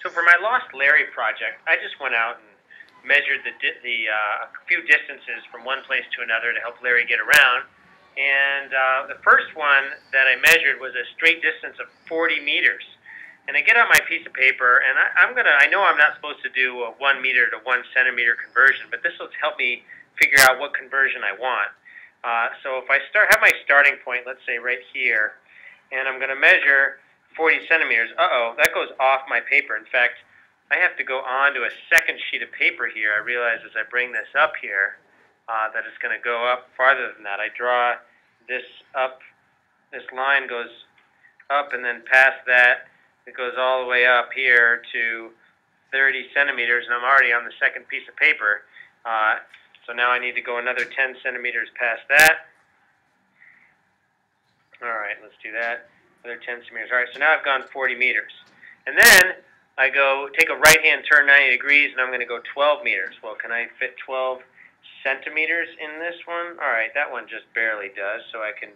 So for my Lost Larry project, I just went out and measured a few distances from one place to another to help Larry get around. And the first one that I measured was a straight distance of 40 meters. And I get out my piece of paper, and I know I'm not supposed to do a 1 meter to 1 centimeter conversion, but this will help me figure out what conversion I want. So if I have my starting point, let's say right here, and I'm going to measure 40 centimeters. That goes off my paper. In fact, I have to go on to a second sheet of paper here. I realize as I bring this up here that it's going to go up farther than that. I draw this up. This line goes up, and then past that, it goes all the way up here to 30 centimeters, and I'm already on the second piece of paper. So now I need to go another 10 centimeters past that. All right, let's do that. Another 10 centimeters. All right, so now I've gone 40 meters. And then I go take a right-hand turn 90 degrees, and I'm going to go 12 meters. Well, can I fit 12 centimeters in this one? All right, that one just barely does, so I can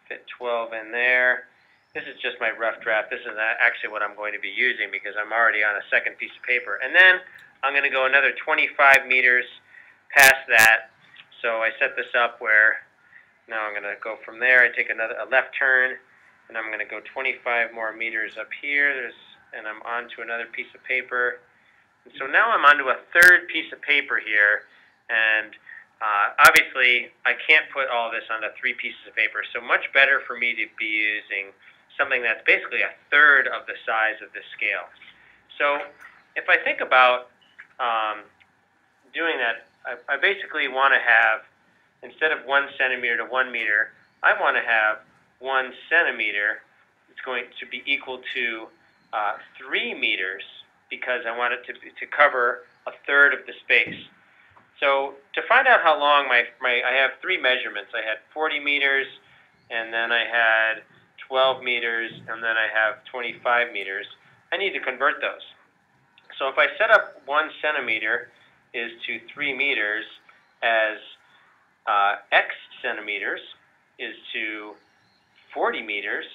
fit 12 in there. This is just my rough draft. This is actually what I'm going to be using because I'm already on a second piece of paper. And then I'm going to go another 25 meters past that. So I set this up where now I'm going to go from there. I take a left turn, and I'm going to go 25 more meters up here. And I'm onto another piece of paper. And so now I'm onto a third piece of paper here. And obviously, I can't put all this onto 3 pieces of paper. So much better for me to be using something that's basically a third of the size of this scale. So if I think about doing that, I basically want to have, instead of 1 centimeter to 1 meter, I want to have 1 centimeter. It's going to be equal to 3 meters because I want it to cover a third of the space. So to find out how long I have 3 measurements. I had 40 meters, and then I had 12 meters, and then I have 25 meters. I need to convert those. So if I set up 1 centimeter is to 3 meters as x centimeters is to 40 meters,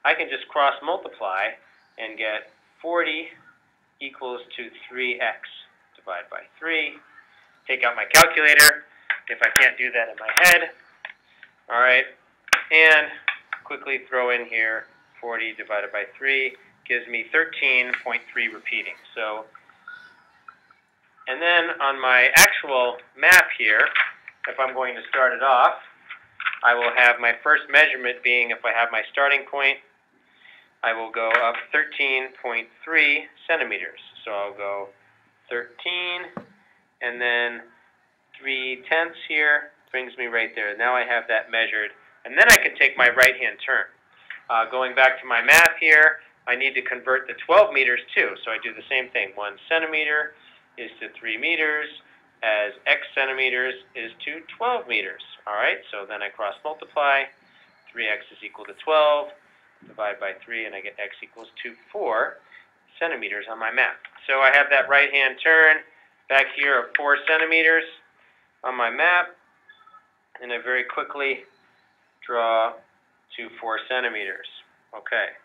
I can just cross multiply and get 40 equals to 3x. Divide by 3. Take out my calculator if I can't do that in my head. All right, and quickly throw in here 40 divided by 3 gives me 13.3 repeating. So, and then on my actual map here, if I'm going to start it off, I will have my first measurement being, if I have my starting point, I will go up 13.3 centimeters. So I'll go 13, and then 3/10 here brings me right there. Now I have that measured, and then I can take my right-hand turn. Going back to my map here, I need to convert the 12 meters too. So I do the same thing. 1 centimeter is to 3 meters, as x centimeters is to 12 meters. All right, so then I cross multiply. 3x is equal to 12. Divide by 3, and I get x equals to 4 centimeters on my map. So I have that right-hand turn back here of 4 centimeters on my map, and I very quickly draw to 4 centimeters. Okay.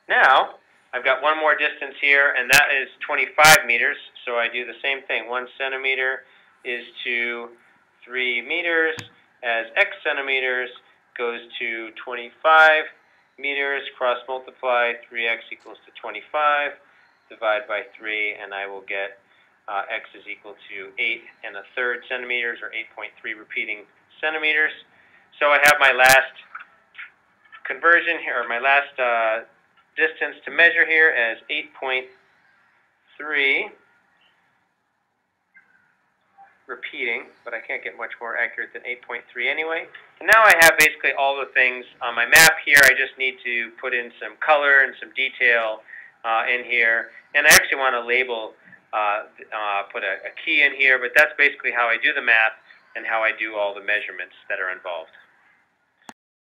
Now, I've got one more distance here, and that is 25 meters, so I do the same thing. 1 centimeter is to 3 meters, as x centimeters goes to 25 meters, cross multiply, 3x equals to 25, divide by 3, and I will get x is equal to 8 1/3 centimeters, or 8.3 repeating centimeters. So I have my last conversion here, or my last distance to measure here as 8.3 repeating, but I can't get much more accurate than 8.3 anyway. And now I have basically all the things on my map here. I just need to put in some color and some detail in here. And I actually want to label, put a key in here, but that's basically how I do the math and how I do all the measurements that are involved.